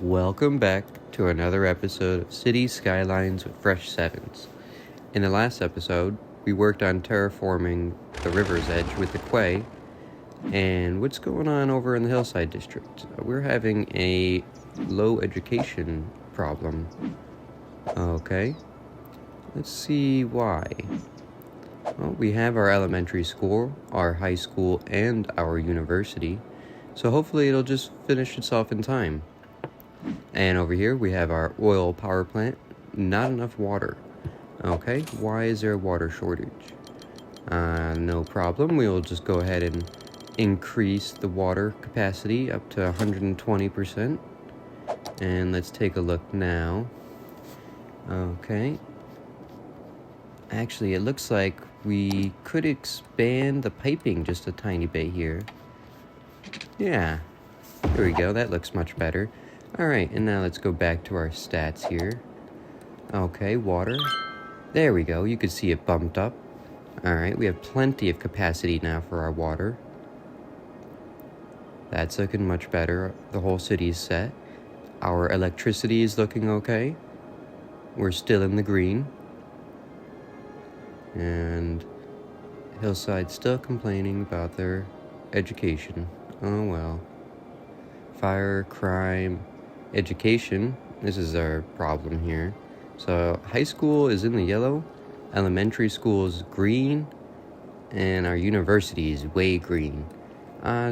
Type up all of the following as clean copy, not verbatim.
Welcome back to another episode of Cities Skylines with Fresh Sevens. In the last episode, we worked on terraforming the river's edge with the quay. And what's going on over in the Hillside District? We're having a low education problem. Okay, let's see why. Well, we have our elementary school, our high school, and our university. So hopefully it'll just finish itself in time. And over here we have our oil power plant. Not enough water. Okay, why is there a water shortage? No problem. We'll just go ahead and increase the water capacity up to 120%. And let's take a look now. Okay. Actually, it looks like we could expand the piping just a tiny bit here. Yeah, here we go. That looks much better. Alright, and now let's go back to our stats here. Okay, water. There we go. You can see it bumped up. Alright, we have plenty of capacity now for our water. That's looking much better. The whole city is set. Our electricity is looking okay. We're still in the green. And Hillside's still complaining about their education. Oh well. Fire, crime, education. This is our problem here. So high school is in the yellow, elementary school is green, and our university is way green.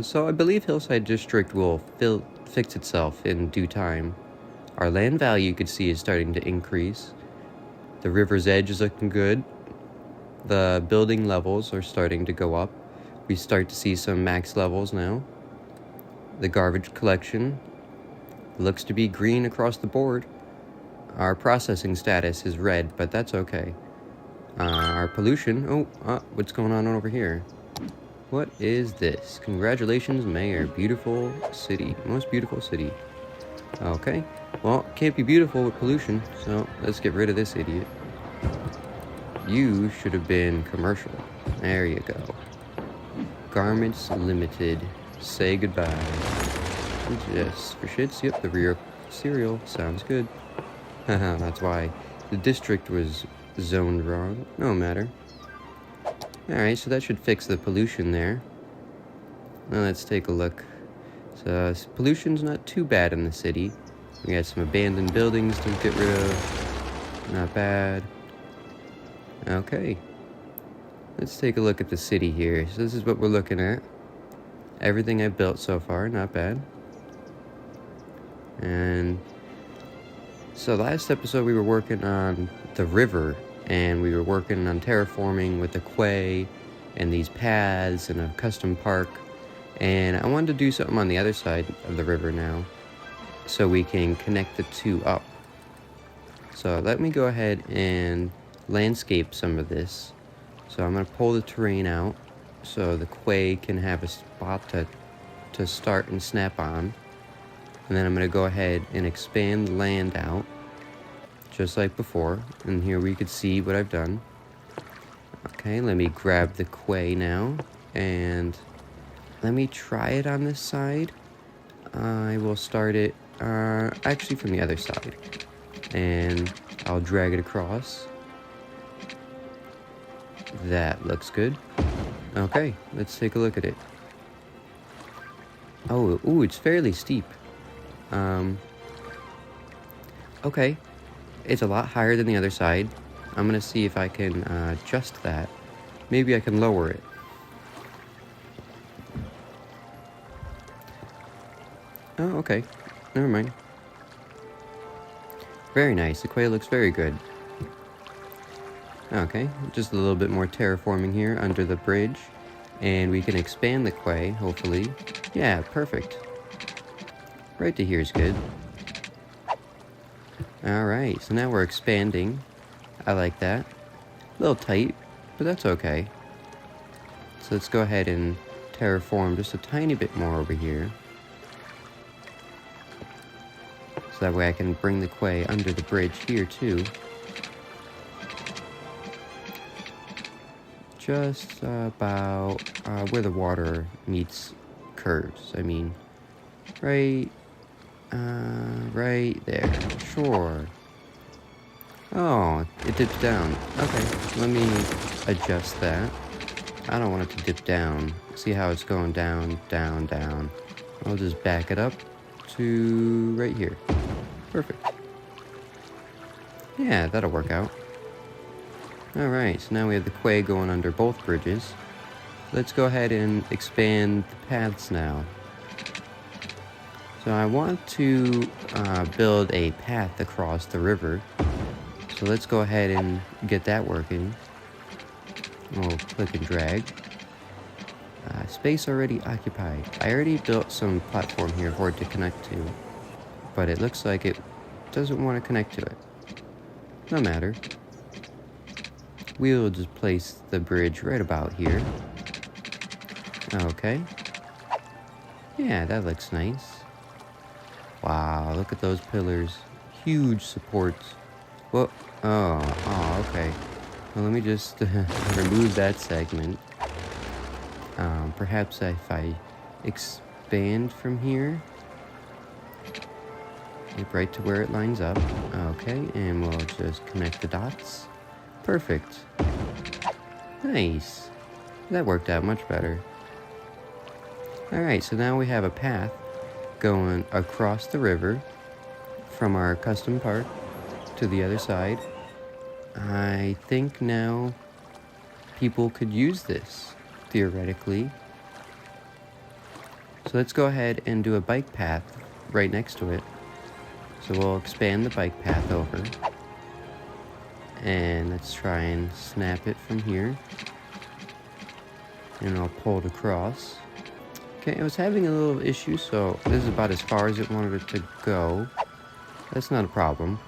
So I believe Hillside District will fix itself in due time. Our land value, you could see, is starting to increase. The river's edge is looking good. The building levels are starting to go up. We start to see some max levels now. The garbage collection looks to be green across the board. Our processing status is red, but that's okay. Our pollution... what's going on over here? What is this? Congratulations, Mayor. Beautiful city. Most beautiful city. Okay. Well, can't be beautiful with pollution, so let's get rid of this idiot. You should have been commercial. There you go. Garments Limited. Say goodbye. Just for shits, yep, the rear cereal sounds good. Haha, that's why the district was zoned wrong. No matter. Alright, so that should fix the pollution there. Now let's take a look. So, pollution's not too bad in the city. We got some abandoned buildings to get rid of. Not bad. Okay. Let's take a look at the city here. So this is what we're looking at. Everything I've built so far, not bad. And so last episode we were working on the river, and we were working on terraforming with the quay and these paths and a custom park. And I wanted to do something on the other side of the river now, so we can connect the two up. So let me go ahead and landscape some of this. So I'm going to pull the terrain out so the quay can have a spot to start and snap on. And then I'm going to go ahead and expand the land out just like before. And here we could see what I've done. Okay, let me grab the quay now and let me try it on this side. I will start it actually from the other side, and I'll drag it across. That looks good. Okay, let's take a look at it. Oh, ooh, it's fairly steep. Okay, it's a lot higher than the other side. I'm gonna see if I can adjust that. Maybe I can lower it. Oh, okay. Never mind. Very nice. The quay looks very good. Okay, just a little bit more terraforming here under the bridge. And we can expand the quay, hopefully. Yeah, perfect. Right to here is good. Alright, so now we're expanding. I like that. A little tight, but that's okay. So let's go ahead and terraform just a tiny bit more over here. So that way I can bring the quay under the bridge here too. Just about where the water meets curves. I mean, right right there. Sure. Oh, it dips down. Okay, let me adjust that. I don't want it to dip down. See how it's going down, down, down. I'll just back it up to right here. Perfect. Yeah, that'll work out. Alright, so now we have the quay going under both bridges. Let's go ahead and expand the paths now. So I want to build a path across the river. So let's go ahead and get that working. We'll click and drag. Space already occupied. I already built some platform here for it to connect to, but it looks like it doesn't want to connect to it. No matter. We'll just place the bridge right about here. Okay. Yeah, that looks nice. Wow, look at those pillars. Huge supports. Whoa. Oh, okay. Well, let me just remove that segment. Perhaps if I expand from here, right to where it lines up. Okay, and we'll just connect the dots. Perfect. Nice. That worked out much better. Alright, so now we have a path going across the river from our custom park to the other side. I think now people could use this, theoretically. So let's go ahead and do a bike path right next to it. So we'll expand the bike path over. And let's try and snap it from here. And I'll pull it across. Okay, it was having a little issue, so this is about as far as it wanted it to go. That's not a problem.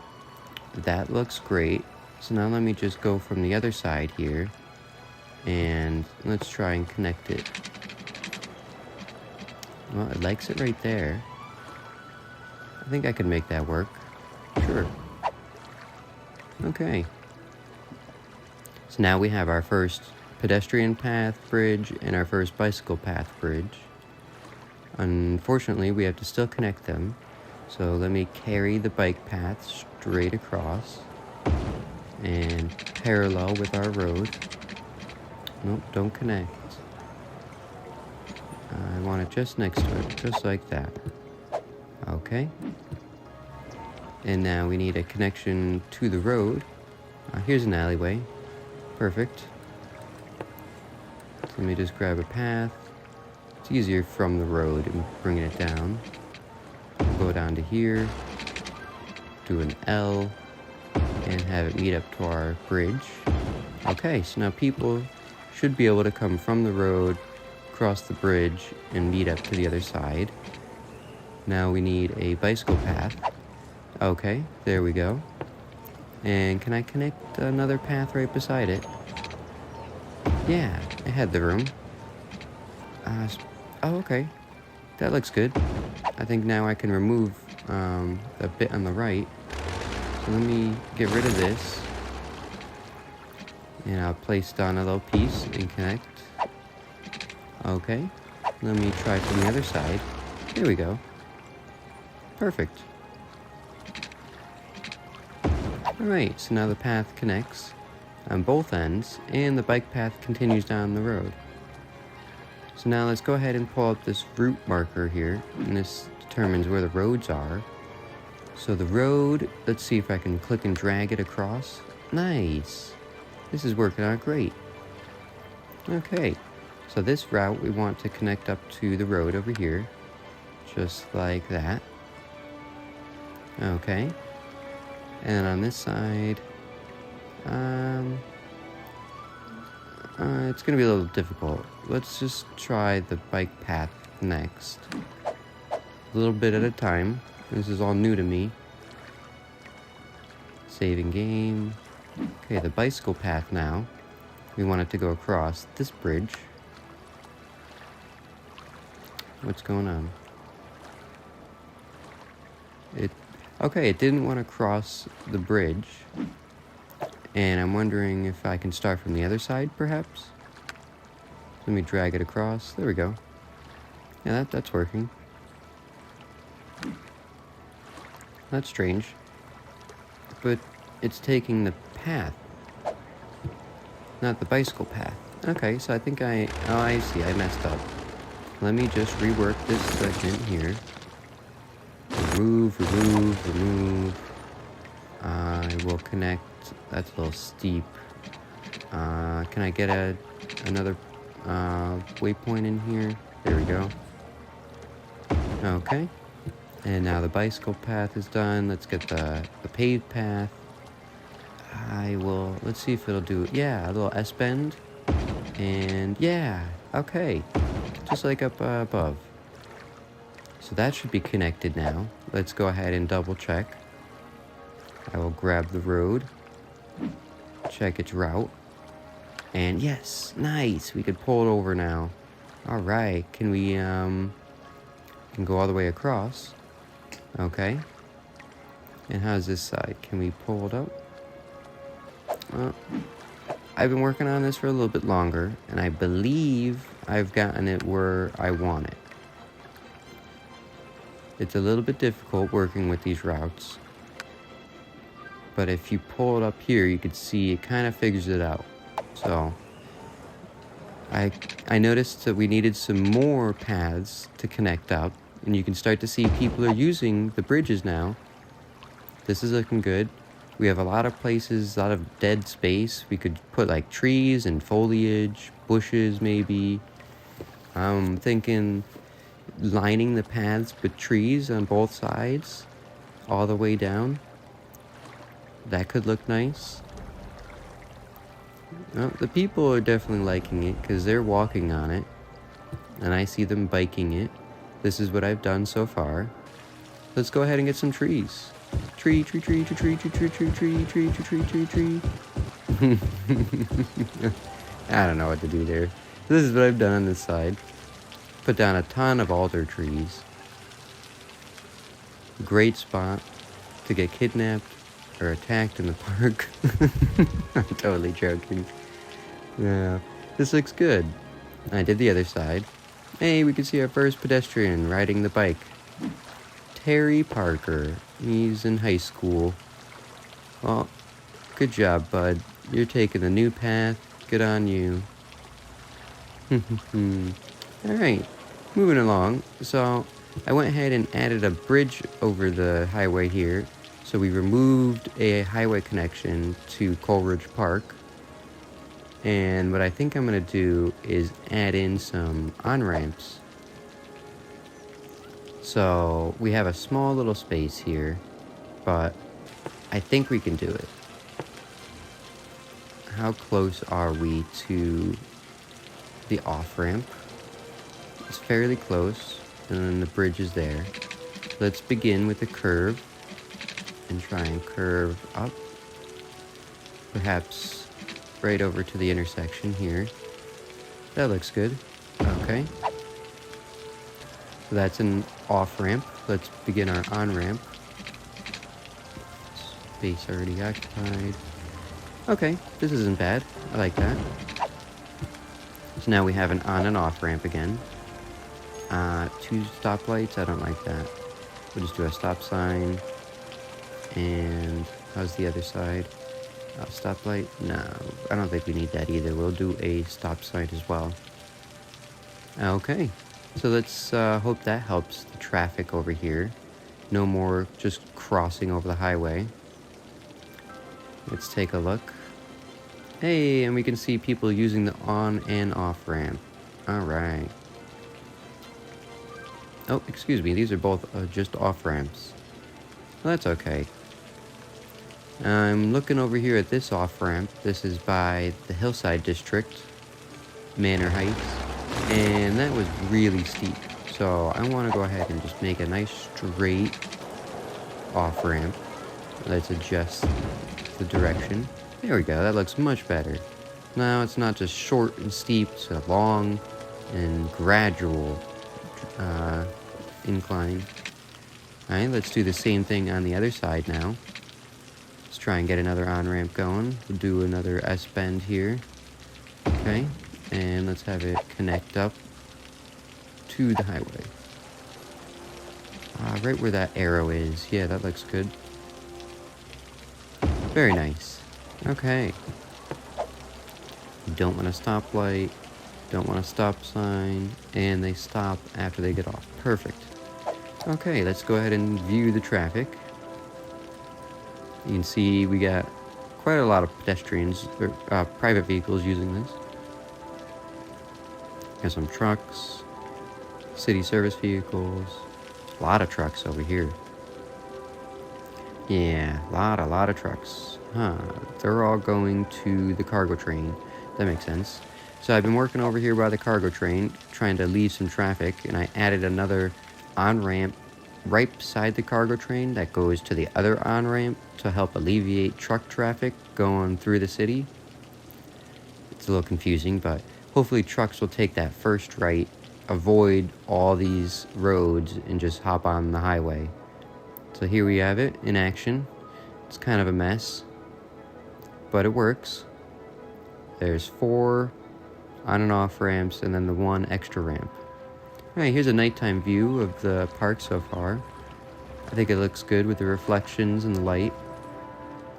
That looks great. So now let me just go from the other side here. And let's try and connect it. Well, it likes it right there. I think I could make that work. Sure. Okay. So now we have our first pedestrian path bridge and our first bicycle path bridge. Unfortunately, we have to still connect them. So let me carry the bike path straight across and parallel with our road. Nope, don't connect. I want it just next to it, just like that. Okay. And now we need a connection to the road. Here's an alleyway. Perfect. So let me just grab a path. It's easier from the road and bringing it down. We'll go down to here, do an L, and have it meet up to our bridge. Okay, so now people should be able to come from the road, cross the bridge, and meet up to the other side. Now we need a bicycle path. Okay, there we go. And can I connect another path right beside it? Yeah, it had the room. Oh, okay. That looks good. I think now I can remove the bit on the right. So let me get rid of this. And I'll place down a little piece and connect. Okay. Let me try from the other side. There we go. Perfect. Alright, so now the path connects on both ends, and the bike path continues down the road. So now let's go ahead and pull up this route marker here, and this determines where the roads are. So the road, let's see if I can click and drag it across. Nice! This is working out great. Okay, so this route we want to connect up to the road over here, just like that. Okay. And on this side, it's gonna be a little difficult. Let's just try the bike path next. A little bit at a time. This is all new to me. Saving game. Okay, the bicycle path now. We want it to go across this bridge. What's going on? Okay, it didn't want to cross the bridge. And I'm wondering if I can start from the other side, perhaps? Let me drag it across. There we go. Yeah, that's working. That's strange. But it's taking the path, not the bicycle path. Okay, so I think oh, I see, I messed up. Let me just rework this segment here. Remove, remove, remove. I will connect. That's a little steep. Can I get another waypoint in here? There we go. Okay. And now the bicycle path is done. Let's get the paved path. Let's see if it'll do, yeah, a little S-bend. And yeah, okay. Just like up above. So that should be connected now. Let's go ahead and double check. I will grab the road. Check its route. And yes, nice. We could pull it over now. All right. Can we, can go all the way across. Okay. And how's this side? Can we pull it up? I've been working on this for a little bit longer, and I believe I've gotten it where I want it. It's a little bit difficult working with these routes, but if you pull it up here, you can see it kind of figures it out. So I noticed that we needed some more paths to connect up, and you can start to see people are using the bridges now. This is looking good. We have a lot of places, a lot of dead space. We could put like trees and foliage, bushes maybe. I'm thinking lining the paths with trees on both sides, all the way down. That could look nice. Well, the people are definitely liking it because they're walking on it, and I see them biking it. This is what I've done so far. Let's go ahead and get some trees. Tree, tree, tree, tree, tree, tree, tree, tree, tree, tree, tree, tree, tree, tree. I don't know what to do there. This is what I've done on this side. Put down a ton of alder trees. Great spot to get kidnapped or attacked in the park. I'm totally joking. Yeah, this looks good. I did the other side. Hey, we can see our first pedestrian riding the bike. Terry Parker. He's in high school. Well, good job, bud. You're taking the new path. Good on you. Alright, moving along. So, I went ahead and added a bridge over the highway here. So we removed a highway connection to Coleridge Park. And what I think I'm going to do is add in some on-ramps. So we have a small little space here, but I think we can do it. How close are we to the off-ramp? It's fairly close, and then the bridge is there. Let's begin with a curve and try and curve up. Perhaps right over to the intersection here. That looks good. Okay. So that's an off-ramp. Let's begin our on-ramp. Space already occupied. Okay, this isn't bad. I like that. So now we have an on and off ramp again. 2 stoplights, I don't like that. We'll just do a stop sign. And how's the other side? Stoplight? No, I don't think we need that either. We'll do a stop sign as well. Okay, so let's hope that helps the traffic over here. No more just crossing over the highway. Let's take a look. Hey, and we can see people using the on and off ramp. All right. Oh, excuse me. These are both just off ramps. Well, that's okay. I'm looking over here at this off ramp. This is by the Hillside District, Manor Heights, and that was really steep. So I want to go ahead and just make a nice straight off ramp. Let's adjust the direction. There we go, that looks much better. Now it's not just short and steep, it's a long and gradual incline. Alright, let's do the same thing on the other side now. Let's try and get another on-ramp going. We'll do another S-bend here. Okay, and let's have it connect up to the highway. Right where that arrow is. Yeah, that looks good. Very nice. Okay. Don't want a stoplight. Don't want a stop sign. And they stop after they get off. Perfect. Okay, let's go ahead and view the traffic. You can see we got quite a lot of pedestrians, or private vehicles using this. Got some trucks, city service vehicles, a lot of trucks over here. Yeah, a lot of trucks. They're all going to the cargo train. That makes sense. So I've been working over here by the cargo train, trying to leave some traffic, and I added another on-ramp right beside the cargo train that goes to the other on-ramp to help alleviate truck traffic going through the city. It's a little confusing, but hopefully trucks will take that first right, avoid all these roads, and just hop on the highway. So here we have it in action. It's kind of a mess, but it works. There's 4 on and off ramps and then the 1 extra ramp. Alright, here's a nighttime view of the park so far. I think it looks good with the reflections and the light.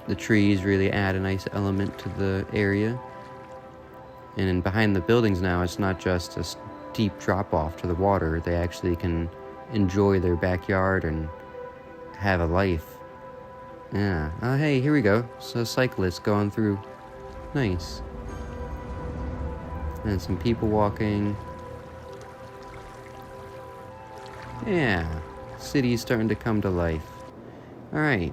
The trees really add a nice element to the area. And behind the buildings now, it's not just a steep drop off to the water. They actually can enjoy their backyard and have a life. Yeah. Oh, hey, here we go. So cyclists going through. Nice. And some people walking. Yeah. City's starting to come to life. Alright.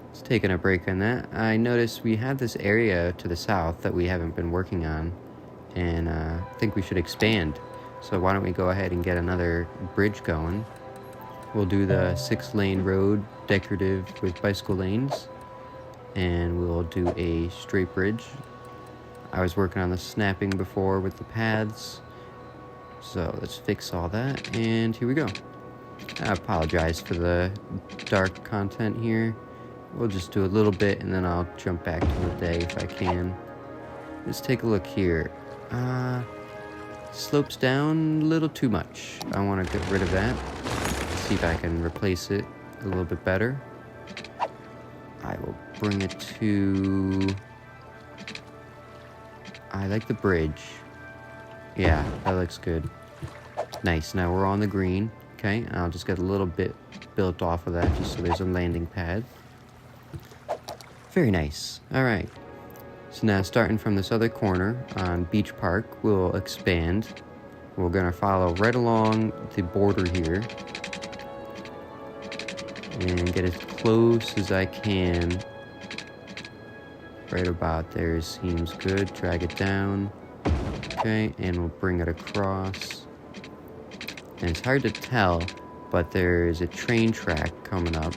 Let's taking a break on that. I noticed we have this area to the south that we haven't been working on. And I think we should expand. So why don't we go ahead and get another bridge going. We'll do the 6-lane road, decorative with bicycle lanes, and we'll do a straight bridge. I was working on the snapping before with the paths, so let's fix all that, and here we go. I apologize for the dark content here. We'll just do a little bit, and then I'll jump back to the day if I can. Let's take a look here. Slopes down a little too much. I want to get rid of that. See if I can replace it a little bit better. I will bring it to... I like the bridge. Yeah, that looks good. Nice, now we're on the green. Okay, I'll just get a little bit built off of that just so there's a landing pad. Very nice. Alright. So now starting from this other corner on Beach Park, we'll expand. We're going to follow right along the border here. And get as close as I can. Right about there seems good. Drag it down. Okay, and we'll bring it across. And it's hard to tell, but there's a train track coming up.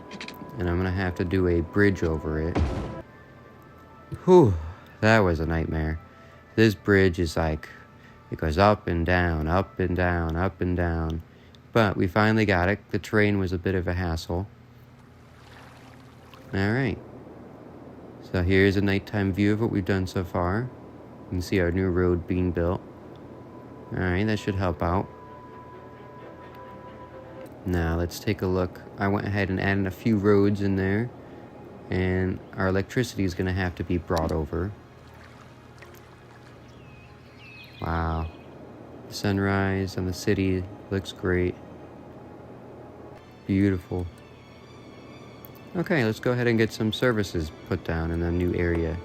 And I'm going to have to do a bridge over it. Whew, that was a nightmare. This bridge is like, it goes up and down, up and down, up and down. But we finally got it. The terrain was a bit of a hassle. Alright, so here's a nighttime view of what we've done so far. You can see our new road being built. Alright, that should help out. Now let's take a look. I went ahead and added a few roads in there. And our electricity is going to have to be brought over. Wow. The sunrise on the city looks great. Beautiful. Okay, let's go ahead and get some services put down in the new area.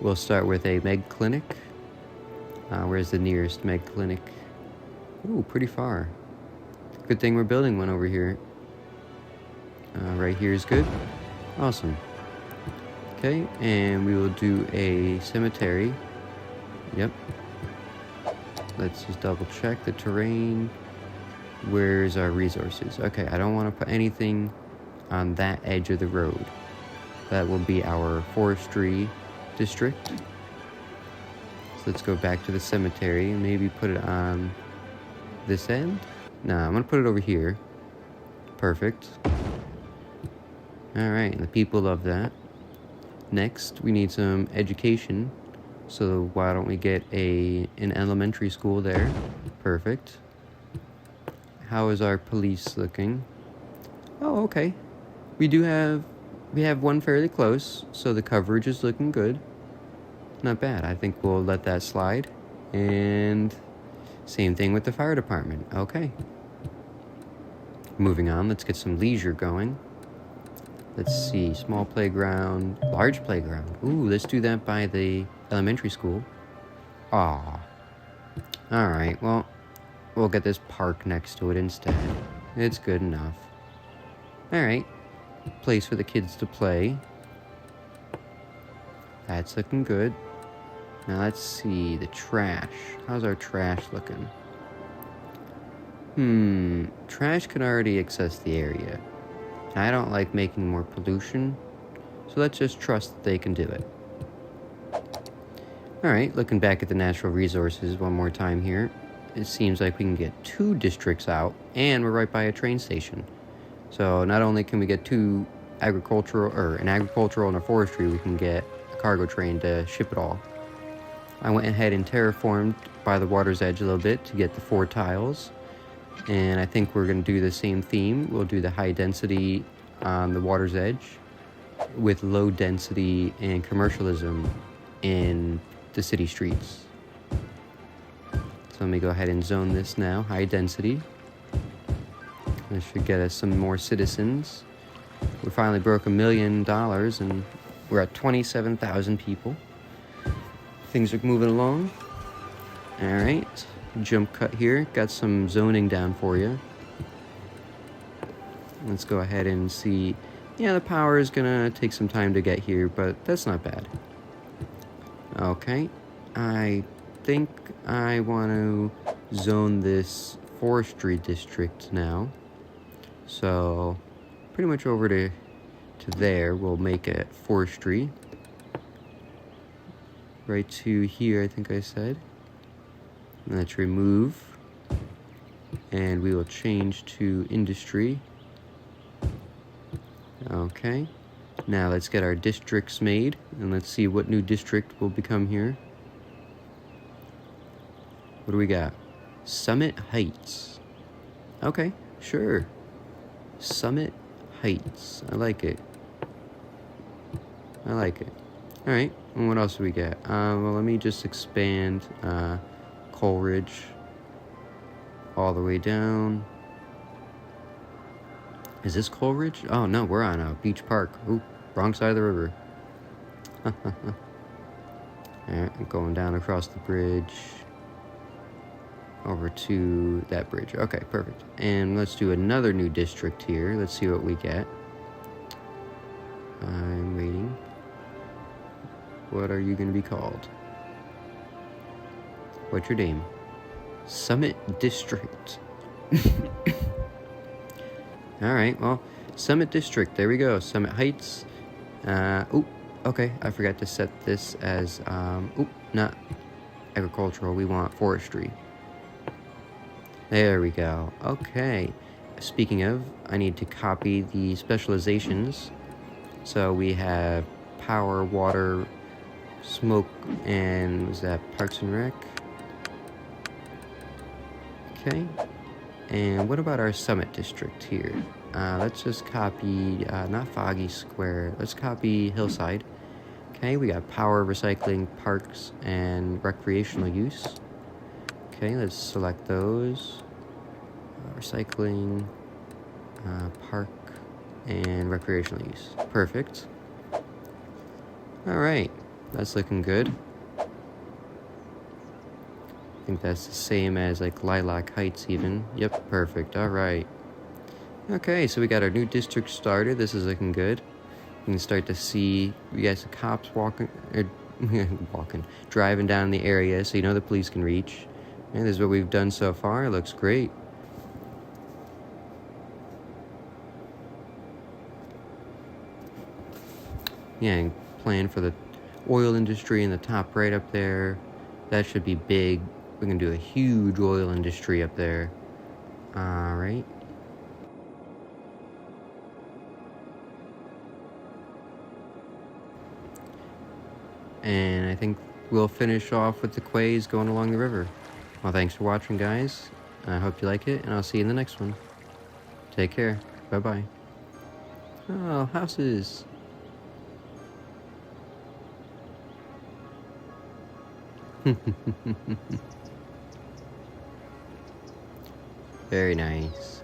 We'll start with a Meg Clinic. Where's the nearest Meg Clinic? Ooh, pretty far. Good thing we're building one over here. Right here is good. Awesome. Okay, and we will do a cemetery. Yep. Let's just double check the terrain. Where's our resources? Okay, I don't want to put anything on that edge of the road. That will be our forestry district. So let's go back to the cemetery and maybe put it on this end. No, I'm gonna put it over here. Perfect. Alright, the people love that. Next, we need some education. So why don't we get an elementary school there? Perfect. How is our police looking? Oh, okay. We have one fairly close, so the coverage is looking good. Not bad. I think we'll let that slide. And same thing with the fire department. Okay. Moving on, let's get some leisure going. Let's see, small playground, large playground. Ooh, let's do that by the elementary school. Aw. Alright, well, we'll get this park next to it instead. It's good enough. Alright, place for the kids to play. That's looking good. Now let's see, the trash. How's our trash looking? Trash can already access the area. I don't like making more pollution, so let's just trust that they can do it. Alright, looking back at the natural resources one more time here. It seems like we can get 2 districts out, and we're right by a train station. So not only can we get 2 agricultural, or an agricultural and a forestry, we can get a cargo train to ship it all. I went ahead and terraformed by the water's edge a little bit to get the 4 tiles. And I think we're going to do the same theme. We'll do the high density on the water's edge with low density and commercialism in the city streets. So let me go ahead and zone this now. High density. This should get us some more citizens. We finally broke $1 million and we're at 27,000 people. Things are moving along. All right. Jump cut here. Got some zoning down for you. Let's go ahead and see. Yeah, the power is gonna take some time to get here, but that's not bad. Okay. I think I want to zone this forestry district now. So pretty much over to there, we'll make it forestry. Right to here, I think I said. Let's remove, and we will change to industry. Okay, now let's get our districts made, and let's see what new district will become here. What do we got? Summit Heights. Okay, sure. Summit Heights. I like it. I like it. All right, and what else do we get? Well, let me just expand Coleridge all the way down. Is this Coleridge? Oh no, we're on a beach park. Ooh, wrong side of the river. Alright, going down across the bridge over to that bridge. Okay, perfect. And let's do another new district here. Let's see what we get. I'm waiting. What are you going to be called? What's your name? Summit District. Alright, well, Summit District. There we go. Summit Heights. Okay. I forgot to set this as, not agricultural. We want forestry. There we go. Okay. Speaking of, I need to copy the specializations. So we have power, water, smoke, and was that Parks and Rec? Okay, and what about our Summit District here? Let's just copy, not Foggy Square, let's copy Hillside. Okay, we got power, recycling, parks, and recreational use. Okay, let's select those. Recycling, park, and recreational use. Perfect. Alright, that's looking good. I think that's the same as like Lilac Heights even. Yep, perfect. All right. Okay, so we got our new district started. This is looking good. You can start to see we got some cops driving down the area, so you know the police can reach. And this is what we've done so far. It looks great. Yeah, and plan for the oil industry in the top right up there. That should be big. We're going to do a huge oil industry up there. All right. And I think we'll finish off with the quays going along the river. Well, thanks for watching, guys. I hope you like it, and I'll see you in the next one. Take care. Bye-bye. Oh, houses. Very nice.